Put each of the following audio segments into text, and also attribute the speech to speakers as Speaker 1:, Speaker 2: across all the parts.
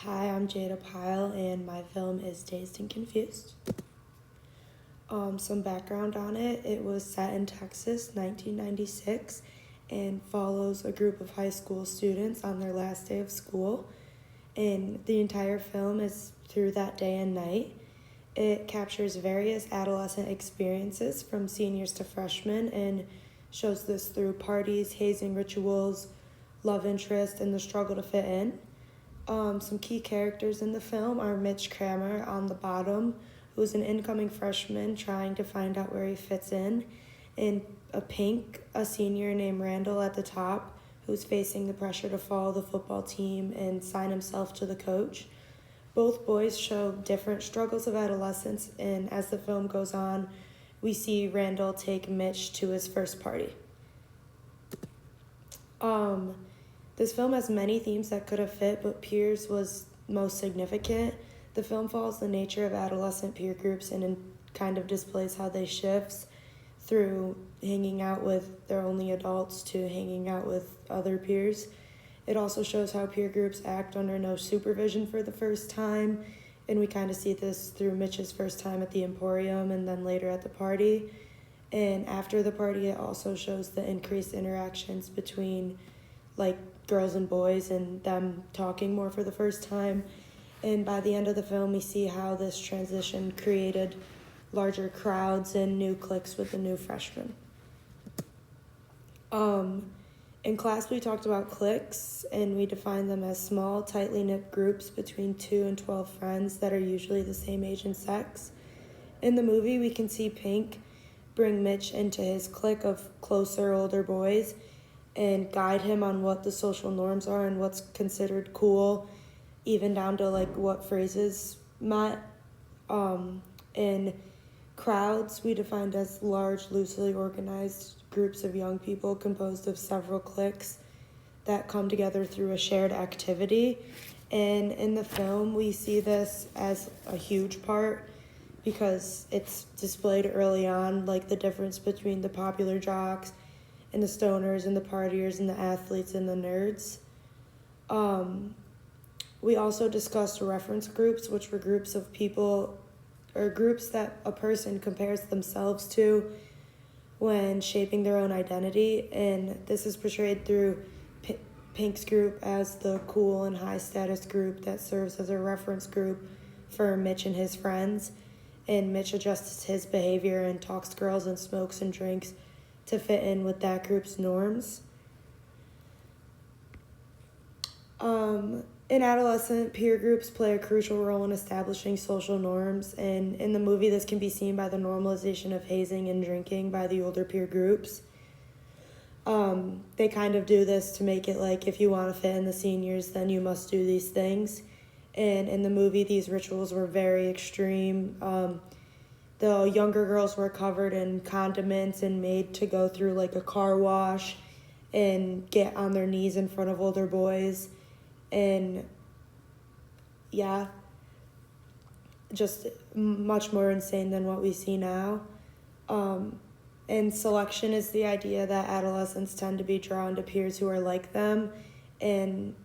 Speaker 1: Hi, I'm Jada Pyle, and my film is Dazed and Confused. Some background on it: it was set in Texas, 1996, and follows a group of high school students on their last day of school. And the entire film is through that day and night. It captures various adolescent experiences from seniors to freshmen and shows this through parties, hazing rituals, love interest, and the struggle to fit in. Some key characters in the film are Mitch Kramer on the bottom, who's an incoming freshman trying to find out where he fits in, and a senior named Randall at the top, who's facing the pressure to follow the football team and sign himself to the coach. Both boys show different struggles of adolescence, and as the film goes on, we see Randall take Mitch to his first party. This film has many themes that could have fit, but peers was most significant. The film follows the nature of adolescent peer groups and kind of displays how they shifts through hanging out with their only adults to hanging out with other peers. It also shows how peer groups act under no supervision for the first time, and we kind of see this through Mitch's first time at the Emporium and then later at the party. And after the party, it also shows the increased interactions between like girls and boys and them talking more for the first time. And by the end of the film, we see how this transition created larger crowds and new cliques with the new freshmen. In class, we talked about cliques, and we defined them as small, tightly knit groups between 2 and 12 friends that are usually the same age and sex. In the movie, we can see Pink bring Mitch into his clique of closer, older boys and guide him on what the social norms are and what's considered cool, even down to like what phrases might. In crowds, we defined as large, loosely organized groups of young people composed of several cliques that come together through a shared activity. And in the film, we see this as a huge part because it's displayed early on, like the difference between the popular jocks and the stoners and the partiers and the athletes and the nerds. We also discussed reference groups, which were groups of people or groups that a person compares themselves to when shaping their own identity. And this is portrayed through Pink's group as the cool and high status group that serves as a reference group for Mitch and his friends. And Mitch adjusts his behavior and talks to girls and smokes and drinks to fit in with that group's norms. In adolescent, peer groups play a crucial role in establishing social norms, and in the movie this can be seen by the normalization of hazing and drinking by the older peer groups. They kind of do this to make it like if you want to fit in the seniors, then you must do these things. And in the movie, these rituals were very extreme. The younger girls were covered in condiments and made to go through like a car wash and get on their knees in front of older boys. And yeah, just much more insane than what we see now. And selection is the idea that adolescents tend to be drawn to peers who are like them. And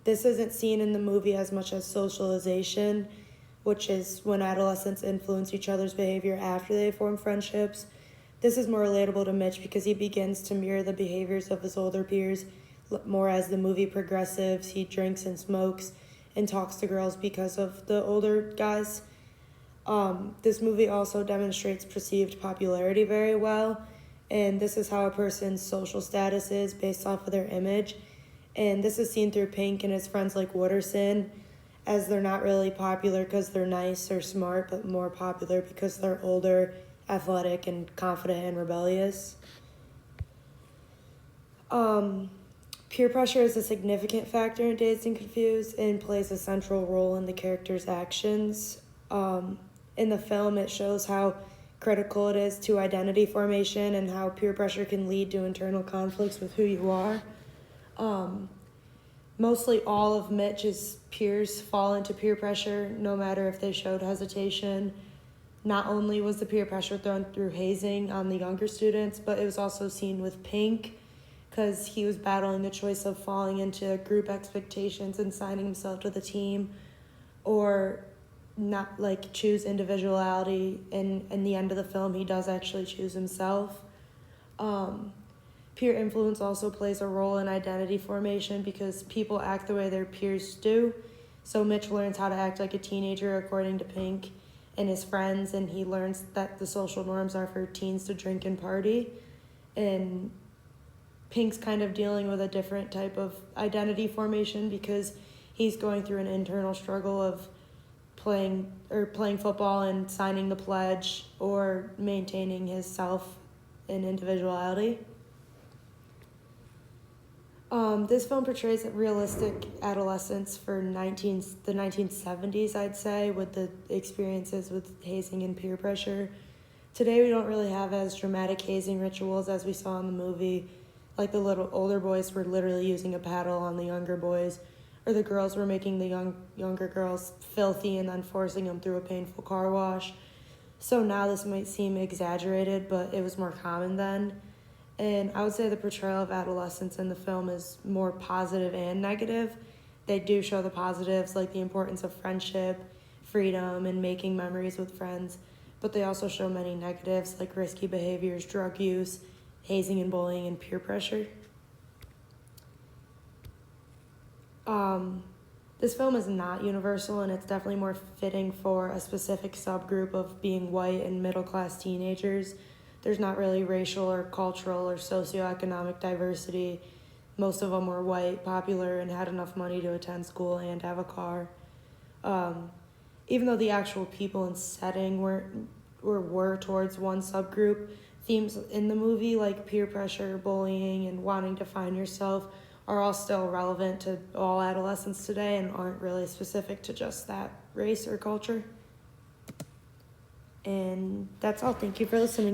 Speaker 1: this isn't seen in the movie as much as socialization, which is when adolescents influence each other's behavior after they form friendships. This is more relatable to Mitch because he begins to mirror the behaviors of his older peers more as the movie progresses. He drinks and smokes and talks to girls because of the older guys. This movie also demonstrates perceived popularity very well, and this is how a person's social status is based off of their image. And this is seen through Pink and his friends like Wooderson, as they're not really popular because they're nice or smart, but more popular because they're older, athletic, and confident and rebellious. Peer pressure is a significant factor in Dazed and Confused and plays a central role in the characters' actions. In the film, it shows how critical it is to identity formation and how peer pressure can lead to internal conflicts with who you are. Mostly all of Mitch's peers fall into peer pressure, no matter if they showed hesitation. Not only was the peer pressure thrown through hazing on the younger students, but it was also seen with Pink, because he was battling the choice of falling into group expectations and signing himself to the team or not like choose individuality. And in the end of the film, he does actually choose himself. Peer influence also plays a role in identity formation because people act the way their peers do. So Mitch learns how to act like a teenager according to Pink and his friends, and he learns that the social norms are for teens to drink and party. And Pink's kind of dealing with a different type of identity formation because he's going through an internal struggle of playing football and signing the pledge or maintaining his self and individuality. This film portrays a realistic adolescence for the 1970s, I'd say, with the experiences with hazing and peer pressure. Today, we don't really have as dramatic hazing rituals as we saw in the movie. Like the little older boys were literally using a paddle on the younger boys, or the girls were making the younger girls filthy and then forcing them through a painful car wash. So now this might seem exaggerated, but it was more common then. And I would say the portrayal of adolescence in the film is more positive and negative. They do show the positives, like the importance of friendship, freedom, and making memories with friends. But they also show many negatives, like risky behaviors, drug use, hazing and bullying, and peer pressure. This film is not universal, and it's definitely more fitting for a specific subgroup of being white and middle-class teenagers. There's not really racial or cultural or socioeconomic diversity. Most of them were white, popular, and had enough money to attend school and have a car. Even though the actual people and setting were towards one subgroup, themes in the movie like peer pressure, bullying, and wanting to find yourself are all still relevant to all adolescents today and aren't really specific to just that race or culture. And that's all. Thank you for listening.